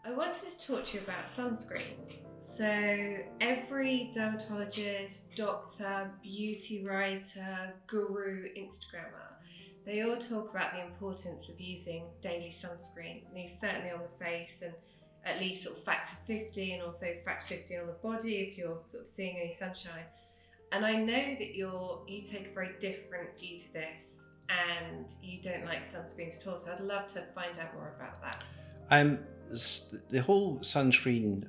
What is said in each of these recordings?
I wanted to talk to you about sunscreens. So, every dermatologist, doctor, beauty writer, guru, Instagrammer, they all talk about the importance of using daily sunscreen. And certainly on the face and at least sort of factor 50 and also factor 50 on the body if you're sort of seeing any sunshine. And I know that you take a very different view to this and you don't like sunscreens at all. So I'd love to find out more about that. Um, the whole sunscreen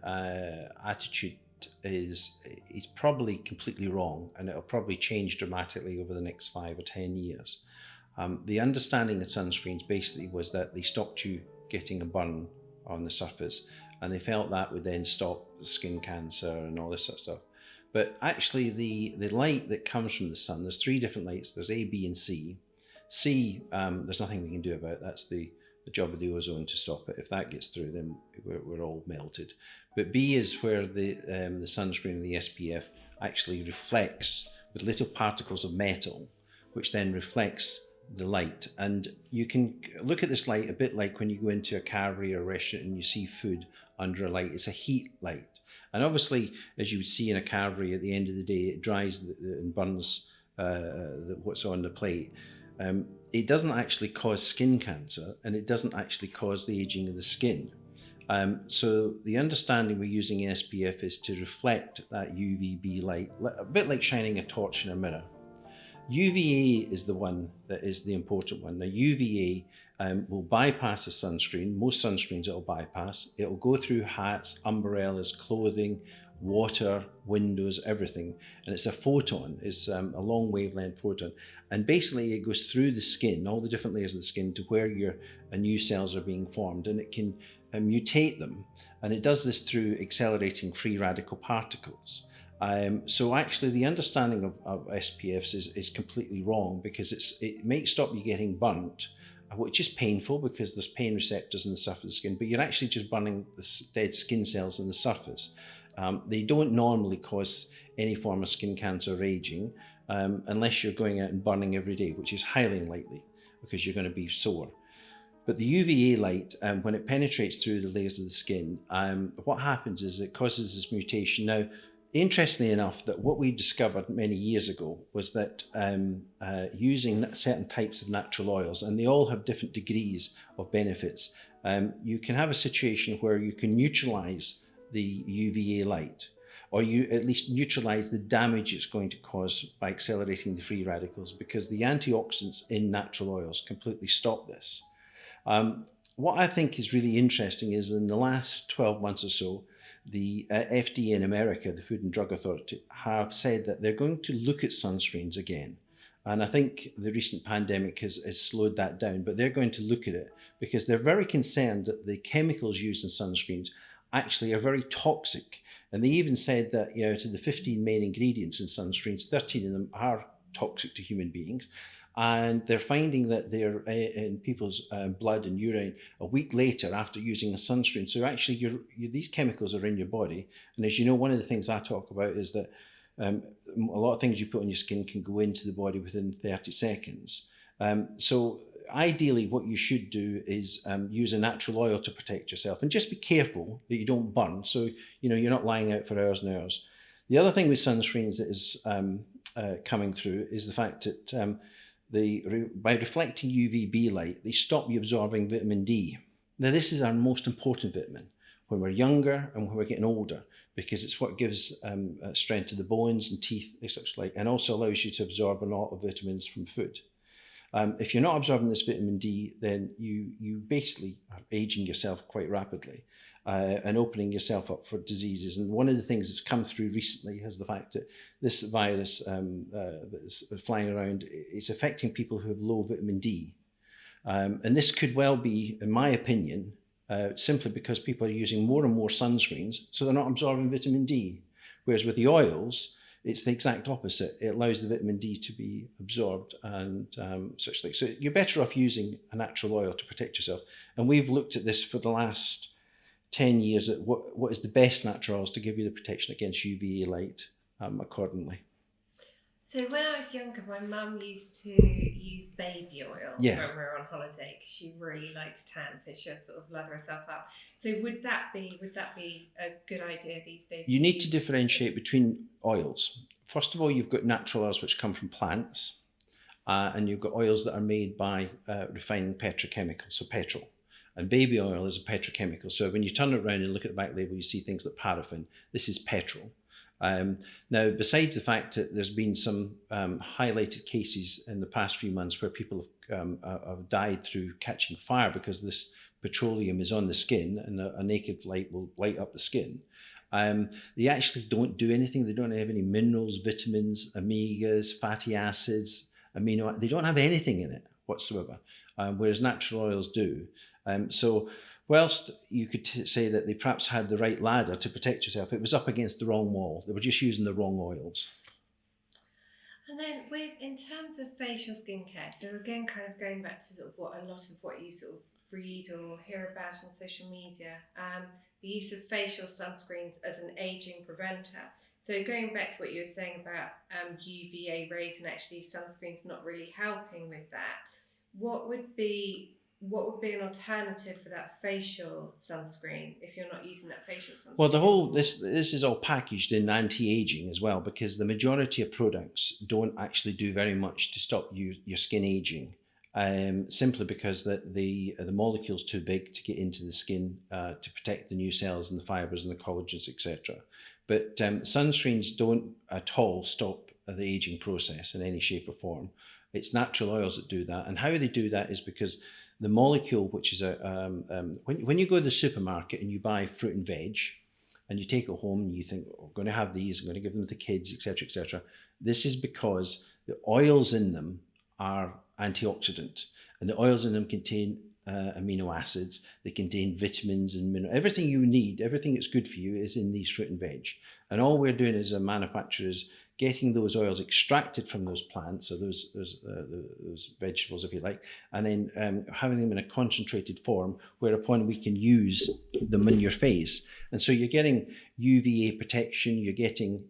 attitude is probably completely wrong, and it'll probably change dramatically over the next 5 or 10 years. The understanding of sunscreens basically was that they stopped you getting a burn on the surface, and they felt that would then stop skin cancer and all this sort of stuff. But actually, the light that comes from the sun, there's three different lights. There's A, B, and C. C, there's nothing we can do about. That's the job of the ozone to stop it. If that gets through, then we're all melted. But B is where the sunscreen and the SPF actually reflects with little particles of metal, which then reflects the light. And you can look at this light a bit like when you go into a cafe or a restaurant and you see food under a light. It's a heat light. And obviously, as you would see in a cafe, at the end of the day, it dries and burns what's on the plate. It doesn't actually cause skin cancer, and it doesn't actually cause the aging of the skin. So the understanding we're using in SPF is to reflect that UVB light, a bit like shining a torch in a mirror. UVA is the one that is the important one. Now UVA will bypass the sunscreen. Most sunscreens it'll bypass. It'll go through hats, umbrellas, clothing, water, windows, everything. And it's a photon. It's a long wavelength photon. And basically it goes through the skin, all the different layers of the skin, to where your new cells are being formed. And it can mutate them. And it does this through accelerating free radical particles. So actually the understanding of SPFs is completely wrong, because it might stop you getting burnt, which is painful because there's pain receptors in the surface of the skin, but you're actually just burning the dead skin cells in the surface. They don't normally cause any form of skin cancer or aging unless you're going out and burning every day, which is highly unlikely because you're going to be sore. But the UVA light, when it penetrates through the layers of the skin, what happens is it causes this mutation. Now, interestingly enough, that what we discovered many years ago was that using certain types of natural oils, and they all have different degrees of benefits, you can have a situation where you can neutralize the UVA light, or you at least neutralize the damage it's going to cause by accelerating the free radicals, because the antioxidants in natural oils completely stop this. What I think is really interesting is in the last 12 months or so, the FDA in America, the Food and Drug Authority, have said that they're going to look at sunscreens again. And I think the recent pandemic has slowed that down, but they're going to look at it because they're very concerned that the chemicals used in sunscreens actually are very toxic. And they even said that, out of the 15 main ingredients in sunscreens, 13 of them are toxic to human beings. And they're finding that they're in people's blood and urine a week later after using a sunscreen. So actually, these chemicals are in your body. And as you know, one of the things I talk about is that a lot of things you put on your skin can go into the body within 30 seconds. So ideally, what you should do is use a natural oil to protect yourself, and just be careful that you don't burn. So you're not lying out for hours and hours. The other thing with sunscreens that is coming through is the fact that by reflecting UVB light, they stop you absorbing vitamin D. Now, this is our most important vitamin when we're younger and when we're getting older, because it's what gives strength to the bones and teeth, such like, and also allows you to absorb a lot of vitamins from food. If you're not absorbing this vitamin D, then you basically are aging yourself quite rapidly and opening yourself up for diseases. And one of the things that's come through recently is the fact that this virus that's flying around is affecting people who have low vitamin D. And this could well be, in my opinion, simply because people are using more and more sunscreens, so they're not absorbing vitamin D. Whereas with the oils, it's the exact opposite. It allows the vitamin D to be absorbed and such like. So you're better off using a natural oil to protect yourself. And we've looked at this for the last 10 years at what is the best natural oils to give you the protection against UVA light accordingly. So when I was younger, my mum used to use baby oil when Yes. we were on holiday because she really liked tan, so she would sort of lather herself up. So would that be a good idea these days You to need to use? differentiate between oils. First of all, you've got natural oils which come from plants, and you've got oils that are made by refined petrochemicals, so petrol. And baby oil is a petrochemical. So when you turn it around and look at the back label, you see things like paraffin. This is petrol. Now, besides the fact that there's been some highlighted cases in the past few months where people have died through catching fire because this petroleum is on the skin and a naked light will light up the skin. They actually don't do anything. They don't have any minerals, vitamins, omegas, fatty acids, they don't have anything in it whatsoever, whereas natural oils do. So whilst you could say that they perhaps had the right ladder to protect yourself, it was up against the wrong wall. They were just using the wrong oils. And then in terms of facial skincare, so again, kind of going back to sort of what a lot of what you sort of read or hear about on social media, the use of facial sunscreens as an aging preventer. So going back to what you were saying about UVA rays and actually sunscreens not really helping with that, what would be what would be an alternative for that facial sunscreen if you're not using that facial Well, the sunscreen whole anymore? this is all packaged in anti-aging as well, because the majority of products don't actually do very much to stop your skin aging, simply because the molecule's too big to get into the skin to protect the new cells and the fibers and the collagens, etc. But sunscreens don't at all stop the aging process in any shape or form. It's natural oils that do that, and how they do that is because the molecule, which is when you go to the supermarket and you buy fruit and veg, and you take it home and you think, oh, I'm going to have these, I'm going to give them to the kids, etc., etc. This is because the oils in them are antioxidant, and the oils in them contain amino acids. They contain vitamins and minerals. Everything you need, everything that's good for you, is in these fruit and veg. And all we're doing as a manufacturer is getting those oils extracted from those plants, or those vegetables, if you like, and then having them in a concentrated form, whereupon we can use them in your face. And so you're getting UVA protection, you're getting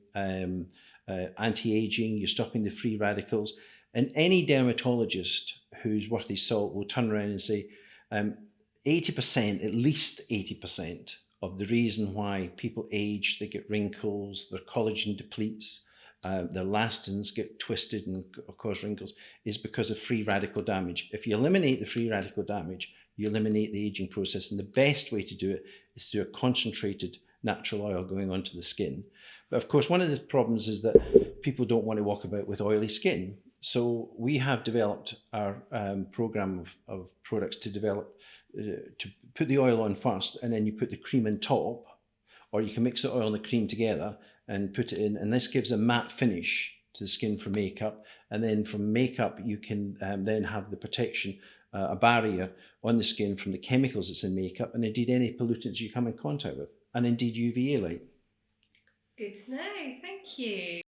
anti-aging, you're stopping the free radicals. And any dermatologist who's worth his salt will turn around and say, 80%, at least 80% of the reason why people age, they get wrinkles, their collagen depletes, their elastins get twisted and cause wrinkles, is because of free radical damage. If you eliminate the free radical damage, you eliminate the aging process. And the best way to do it is through a concentrated natural oil going onto the skin. But of course, one of the problems is that people don't want to walk about with oily skin. So we have developed our program of products to develop, to put the oil on first, and then you put the cream on top, or you can mix the oil and the cream together and put it in, and this gives a matte finish to the skin for makeup. And then from makeup, you can then have the protection, a barrier on the skin from the chemicals that's in makeup, and indeed any pollutants you come in contact with, and indeed UVA light. Good to know. Thank you.